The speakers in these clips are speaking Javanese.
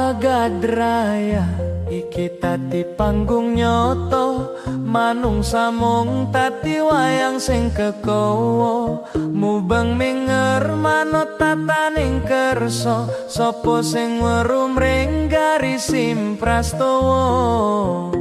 Jagad raya iki tadi panggung nyoto, manungsa mung tadi wayang sing kekowo. Mubeng minger manut tataning kersa, sapa sing weruh mring garis Prastowo.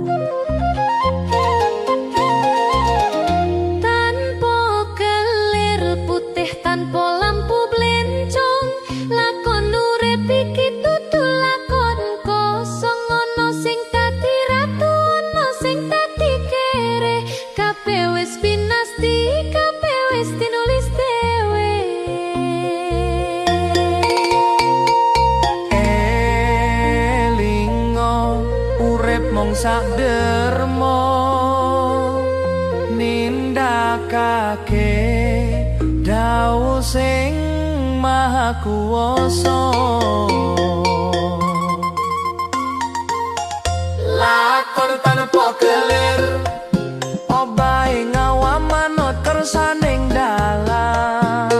Tanpa kelir putih, tanpa lampu blencong, lakon urip iki dudu lakon kosong. Ono sing dadi ratu, ono sing dadi kere, kabeh wis pinasti, kabeh wis tinulis dhewe. Elingo urip mung sak derma, nindakake dawuh sing maha kuwasa. Lakon tanpa kelir, obahe ngawam manut kersaning dalan.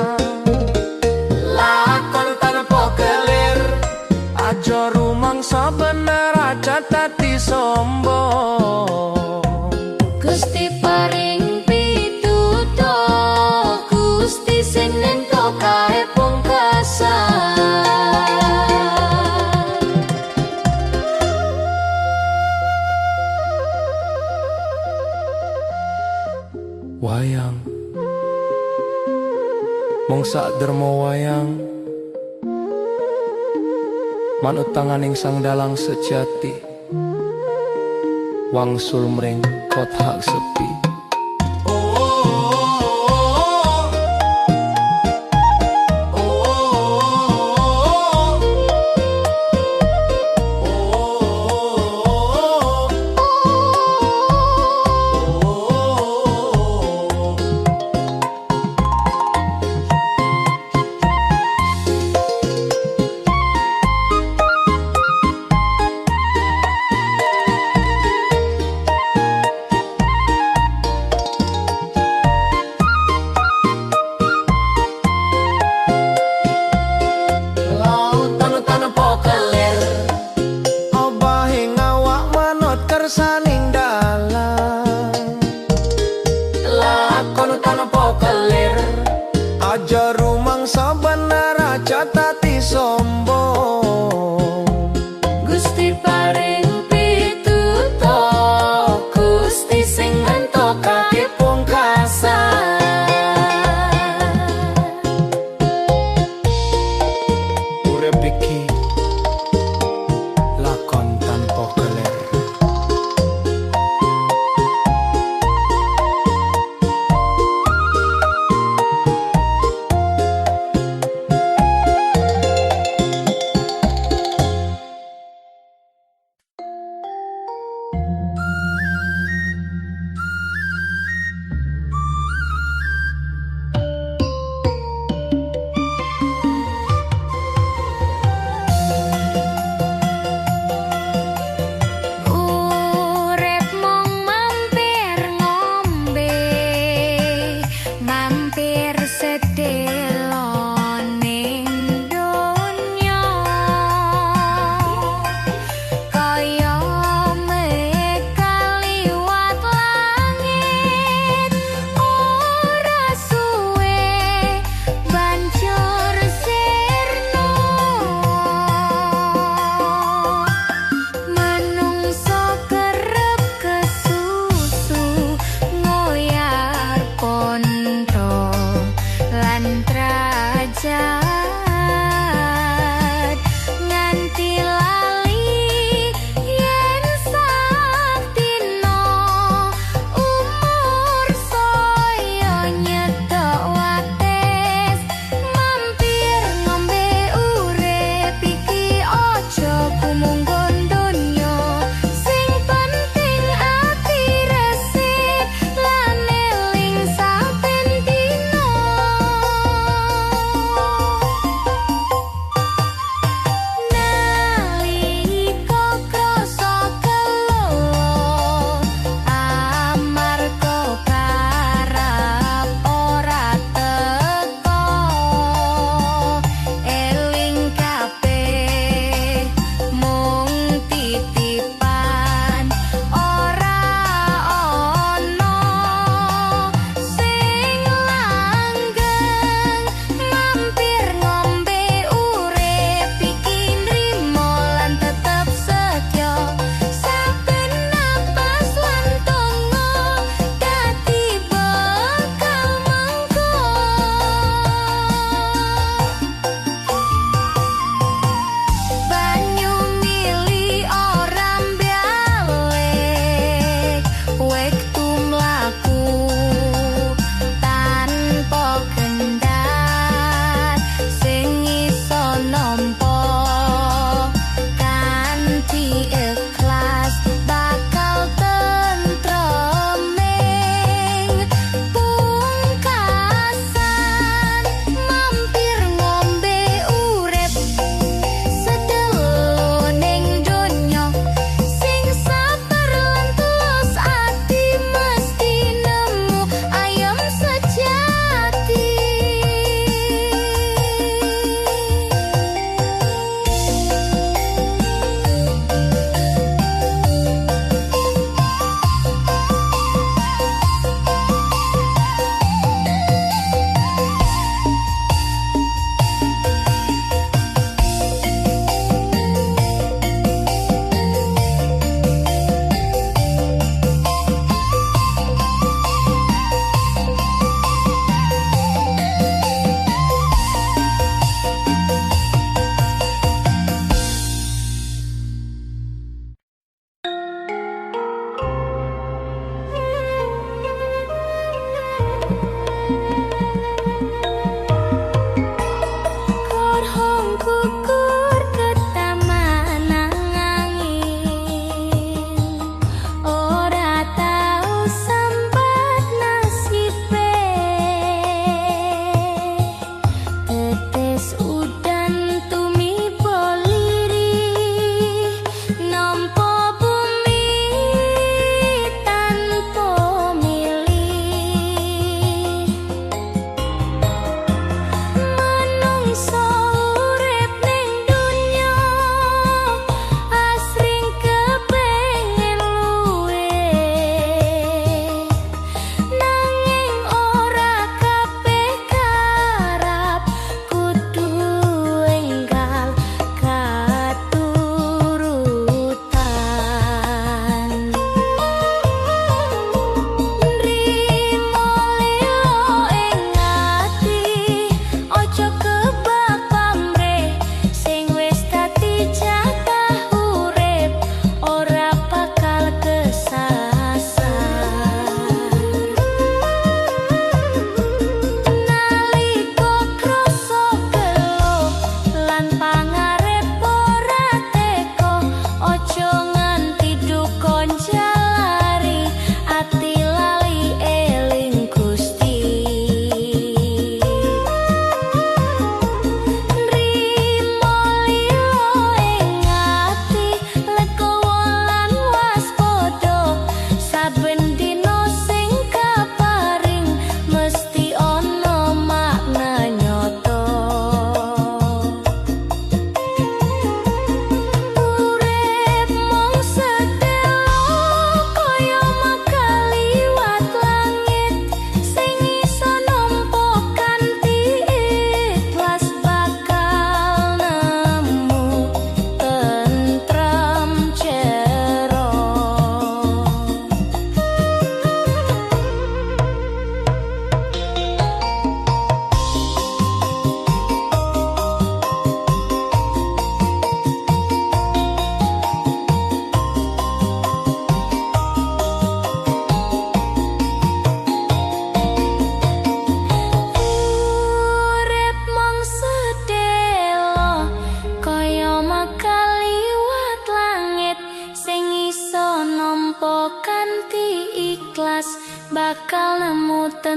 Lakon tanpa kelir, aja rumangsa bener aja dadi sombong. Gusti paring pitutur, Gusti sing nentokae pungkasan. Wayang mung sak derma wayang, manut tanganing sang dalang sejati, wangsul mring kothak sepi. Kersaning dalan, lakon tanpa kelir, aja rumangsa bener aja dadi sombong. Gusti paring pitutur, Gusti sing nentokake pungkasan. Urip iki lakon tanpa kelir.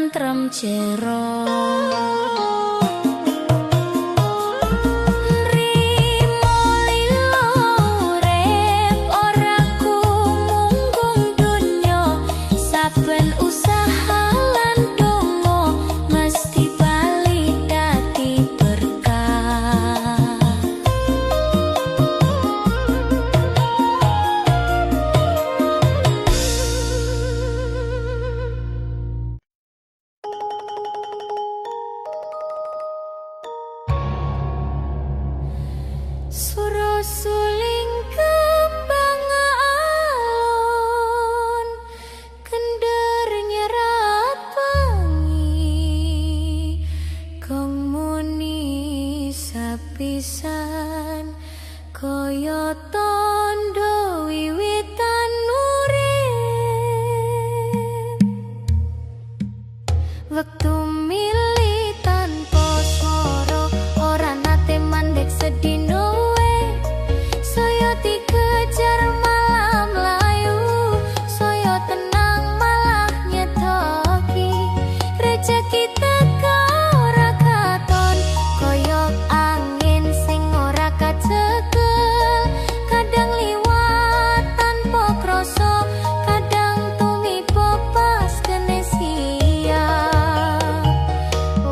tentrem jero. Suruh suling kembang alun, kender nyerat wangi, kong muni sapisan kaya tondo wiwitan urip. Wektu milih tanpa swara, ora nate mandek sedino. Dikejar malam layu, saya tenang malah nyetoki. Rezeki teka ora katon, koyok angin sing ora kacekel. Kadang liwat tanpa kroso, kadang tumiba pas kene siang.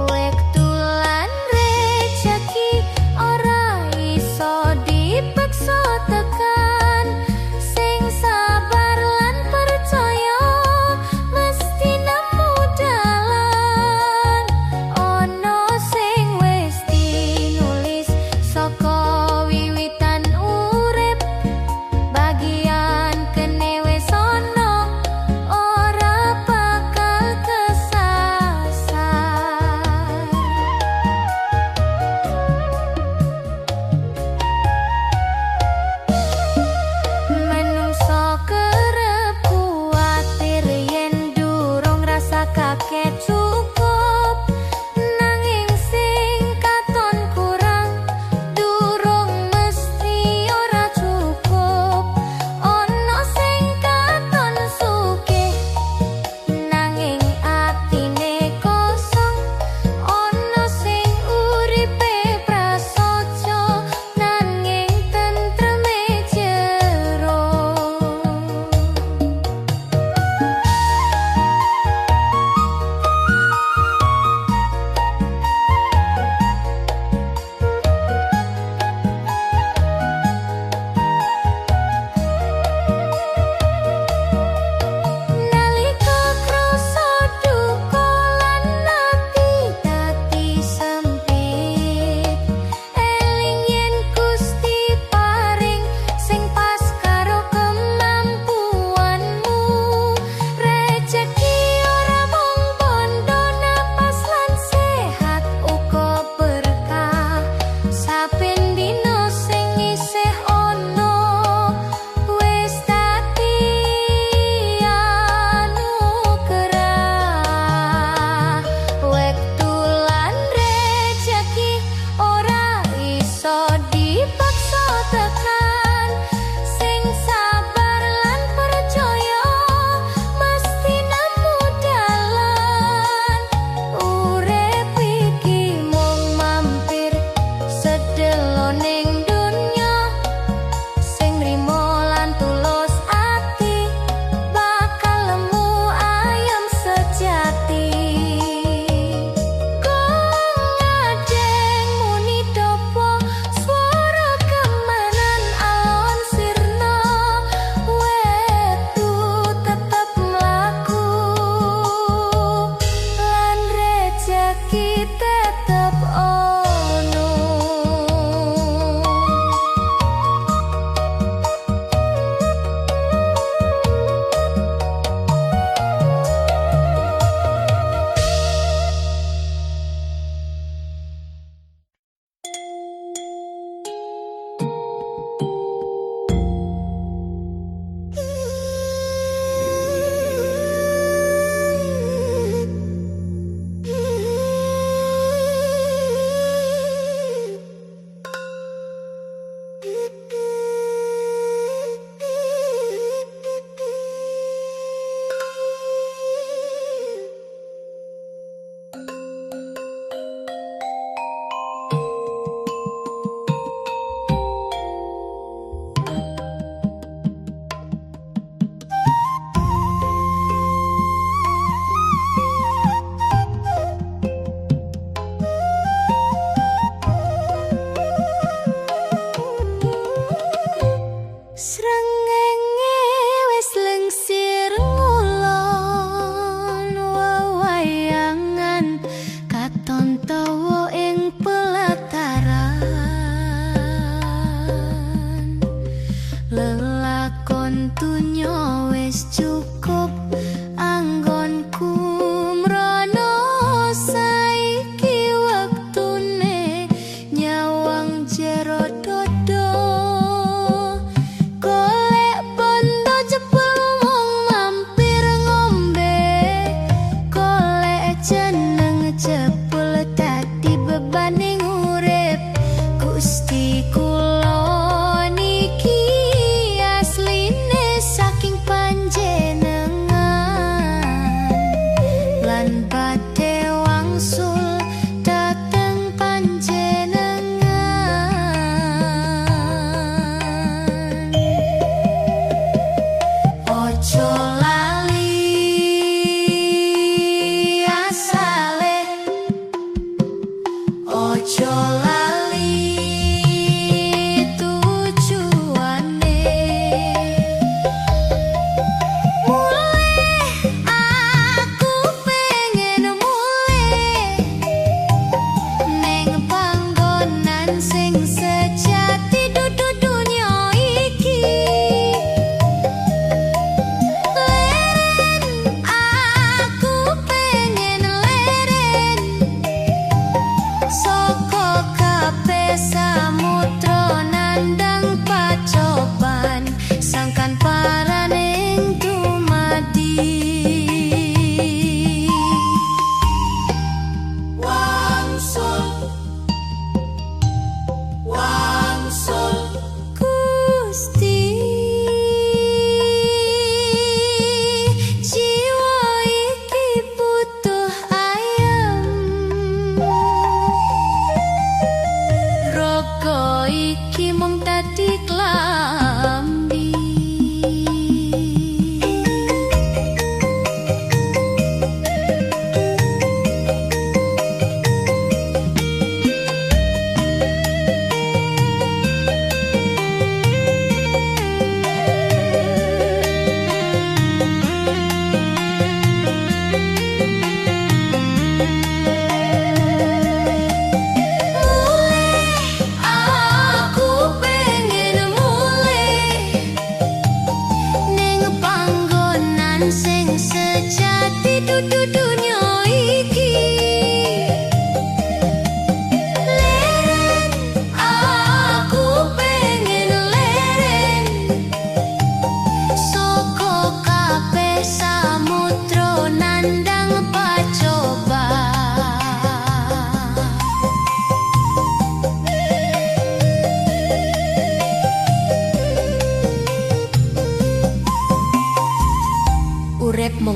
Wektu lan rezeki ora iso dipaksa tekan, sing sabar lan percaya mesti nemu dalan.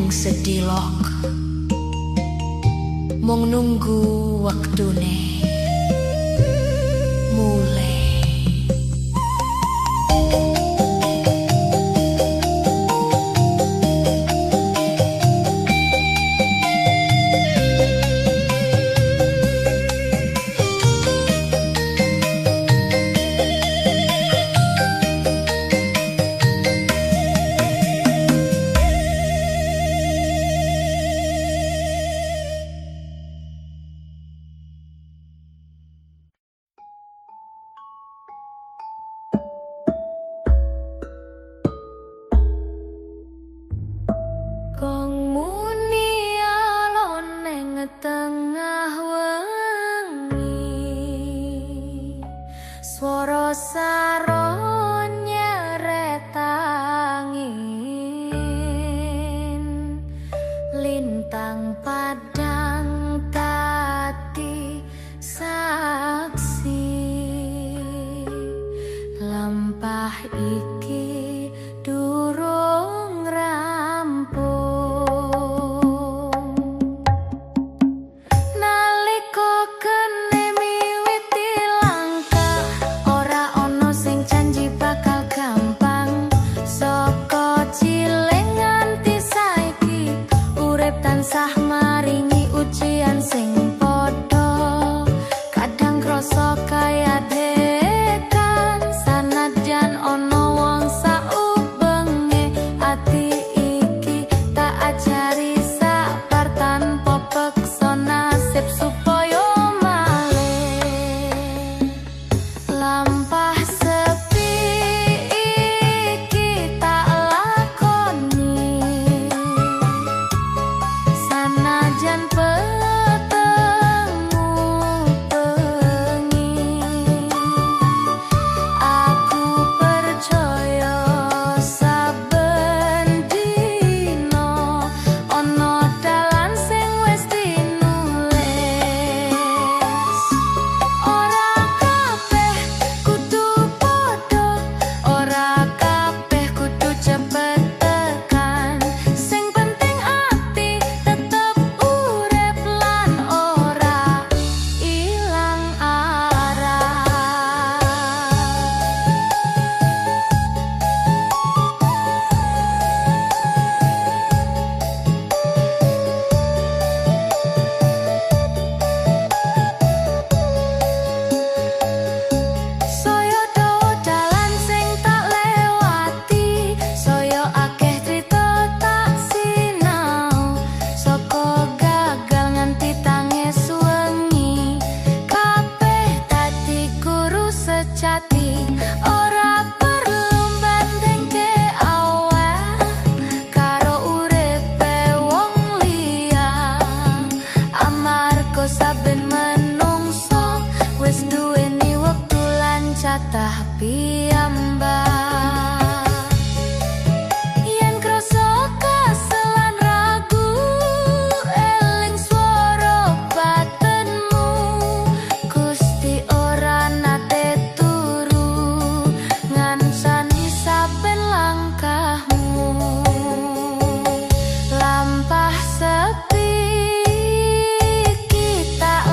ning sedilok mung nunggu waktune mulai. Kong muni alon neng tengah wengi, swara saron nyeret angin, lintang padang tati saksi, lampah iki durung rampung. Tansah maringi ujian sing padha, kadang krasa kaya dekan, sanajan ana wong saubenge ati iki tak ajari sabar tanpa peksa nasib supaya malih lampah sepi iki tak lakoni. Sanajan petengmu bengi, aku percaya saben dina ana dalan sing wis tinulis. Ora kabeh kudu padha, ora kabeh kudu cepet tekan, sing penting ati tetep urip lan ora ilang arah. Saya dawa dalan sing tak lewati, saya akeh crita tak sinau, saka gagal nganti tangis wengi, kabeh dadi guru sejati. Ora perlu mbandingke awak karo uripe wong liya, amarga saben menungso wis duweni wektu lan jatah piyambak. Yen krasa kaselan ragu, eling swara batinmu, Gusti ora nate turu ngansani saben langkahmu. Lampah sepi iki tak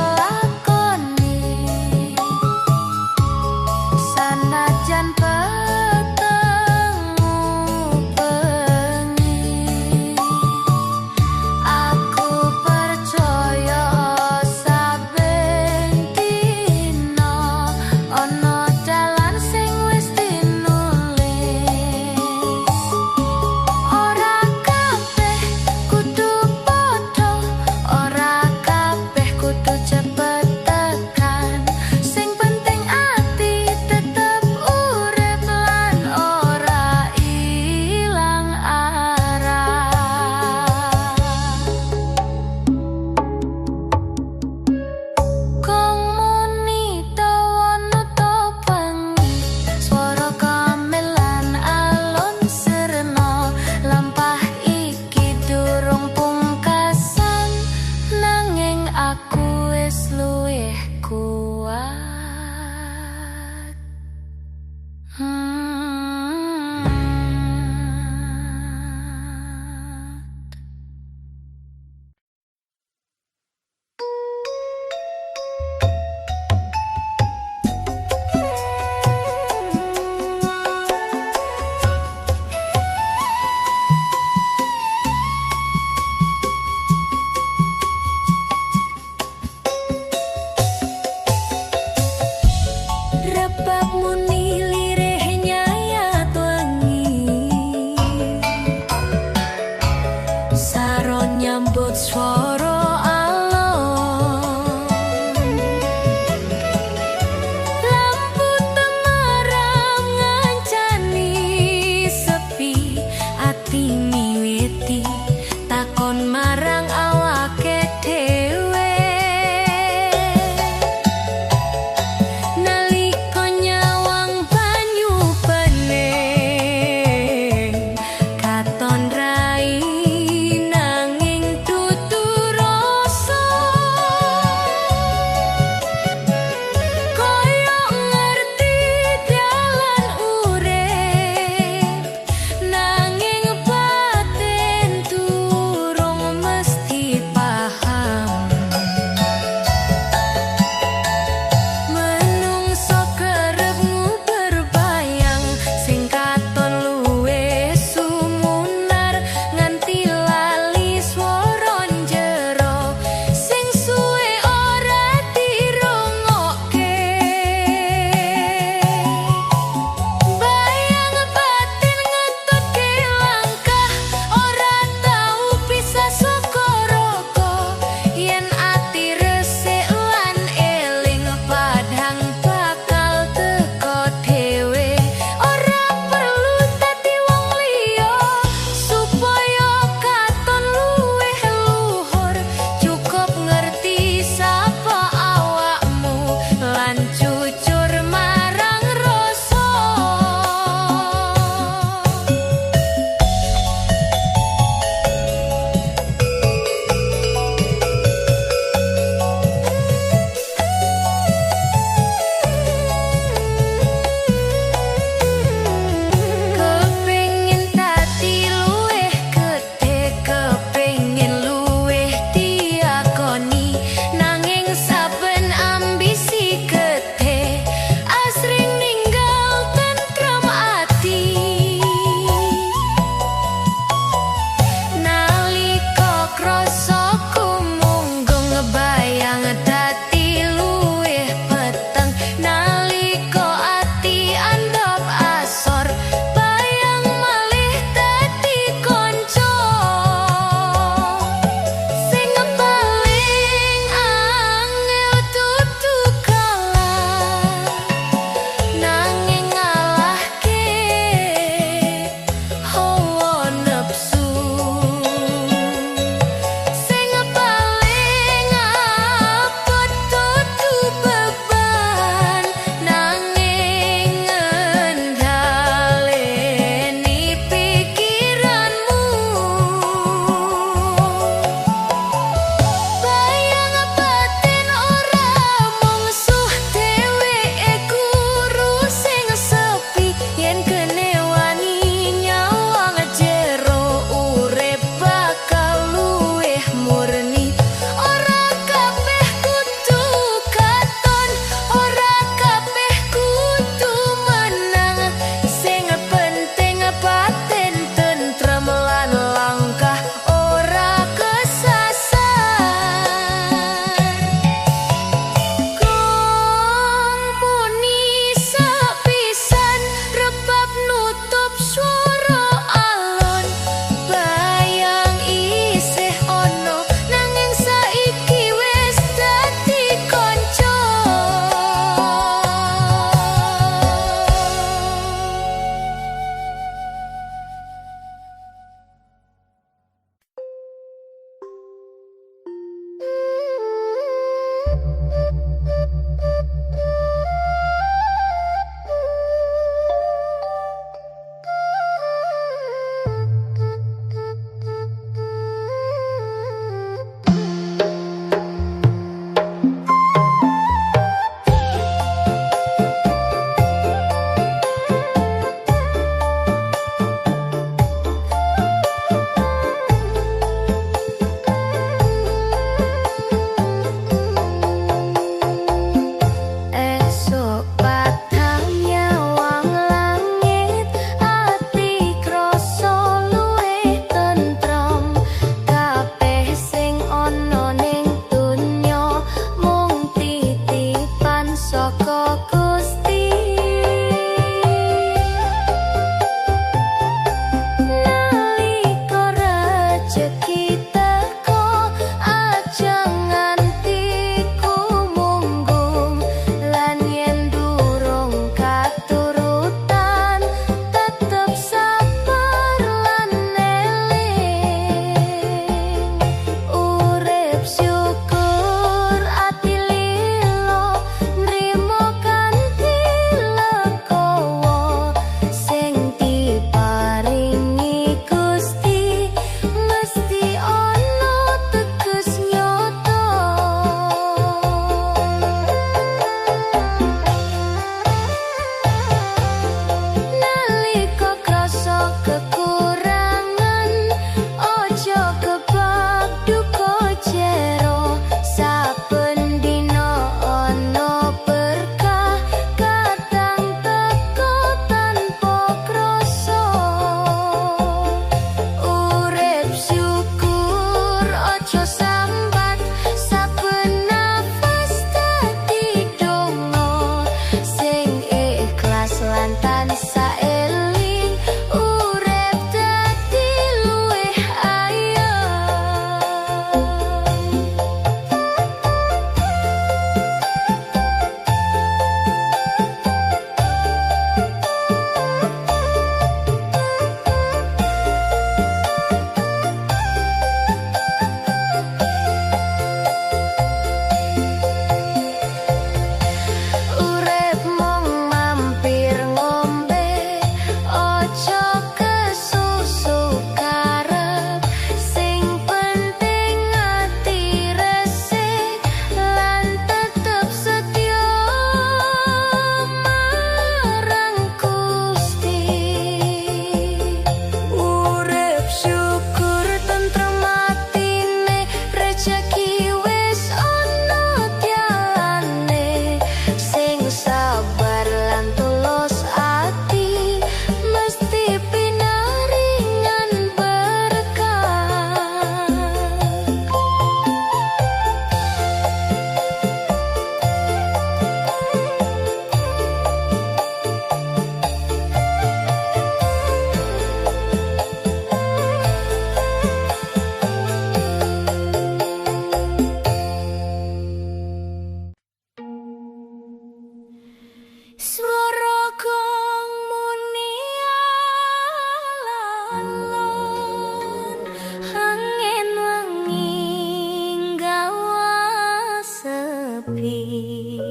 sepi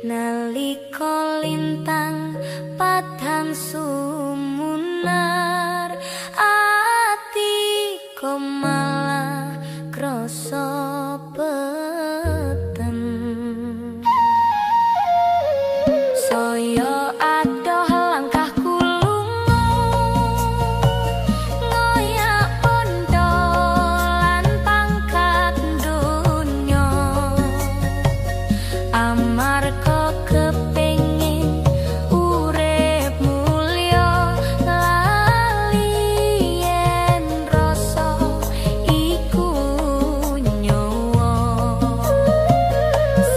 nalika lintang padhang sumunar atiku malah krasa peten saya adoh langkahku lunga ngoyak pondo lan pangkat donya amarga kepengin urip mulya lali yen rasa iku nyawa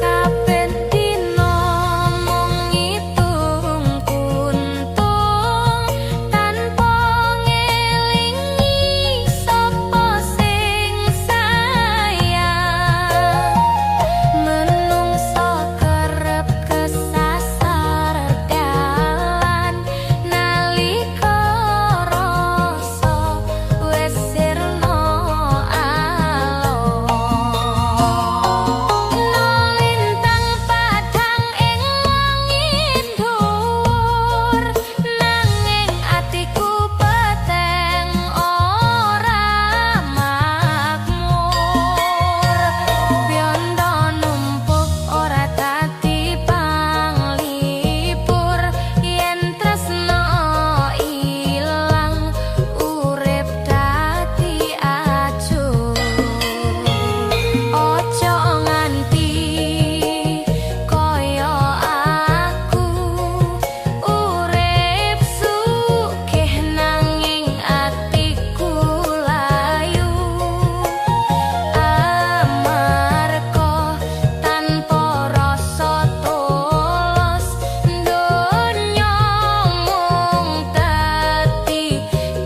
saben dina mung ngitung kuntung tanpa ngelingi sapa sing sayang menungso kerep kesasar dalan nalika rasa wis sirna alon lintang padhang ing langit dhuwur nanging atiku peteng ora makmur biondo numpuk ora dadi panglipur yen tresno ilang urip dadi acuh ojo nganti kaya aku urip sugih nanging atiku layu amarga tanpa rasa tulus donya mung dadi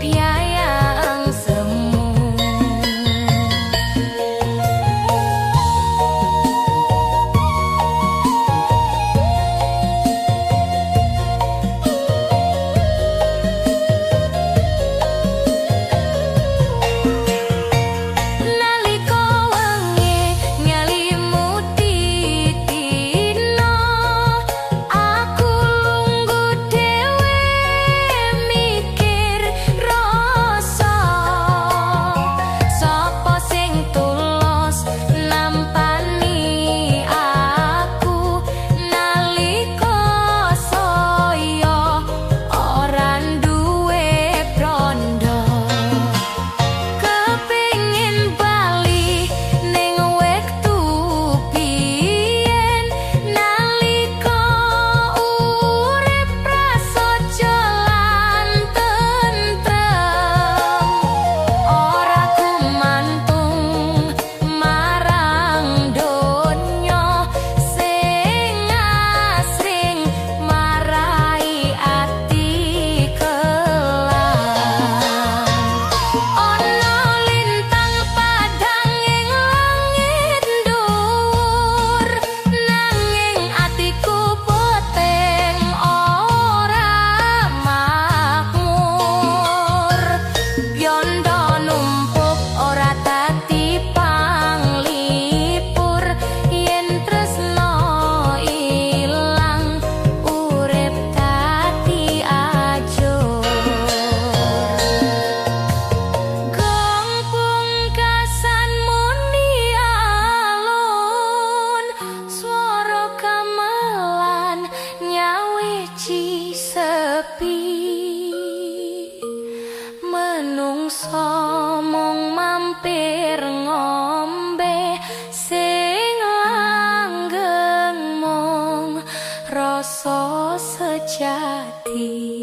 piayang semu nalika wengi nyelimuti dina aku lunggu dhewe mikir rasa sapa sing tulus nampani aku nalika saya ora duwe pronda kepengin bali ning wektu biyen nalika urip prasaja lan tentrem ora gumantung marang donya sing asring marai ati kelang ana lintang padhang ing langit dhuwur nanging atiku peteng ora makmur biondo numpuk ora dadi panglipur yen tresno ilang urip dadi acuh gong pungkasan muni alun swara gamelan nyawiji sepi menungso mung mampir ngombe sing langgeng mung rasa sejati